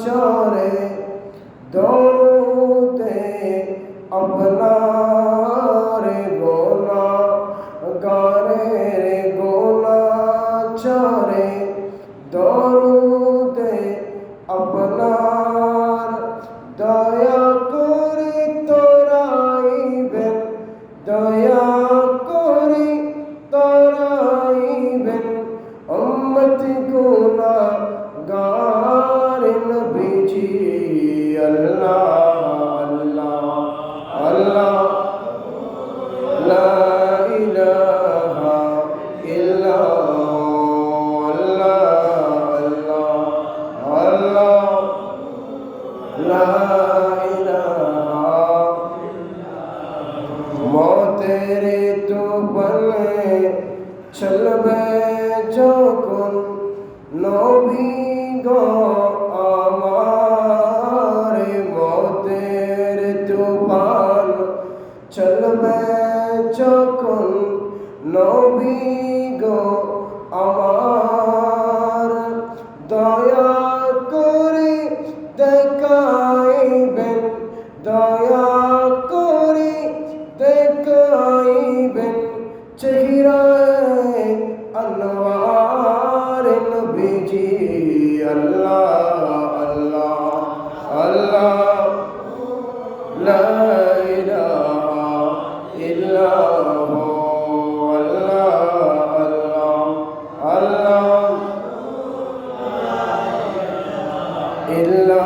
चोरे दौड़ते अपना रे गोना गारे रे गोना चोरे दौड़ते अपनार दया करी तोराइबेन दया करी तोराइबेन उम्मत गुना गार नबीजी अल्लाह अल्लाह अल्लाह ला इलाहा इल्ला अल्लाह अल्लाह अल्लाह ला इलाहा मौतेरे तो बने चलबे যখন নবী গো আমার মতের তুফান চলবে যখন নবী গো আমার দয়া করে দেখাইবেন দয়া করে দেখাইবেন চেহারায় अनवार नबीजी अल्लाह अल्लाह अल्लाह ला इलाहा इल्ला हु अल्लाह अल्लाह अल्लाह इल्ला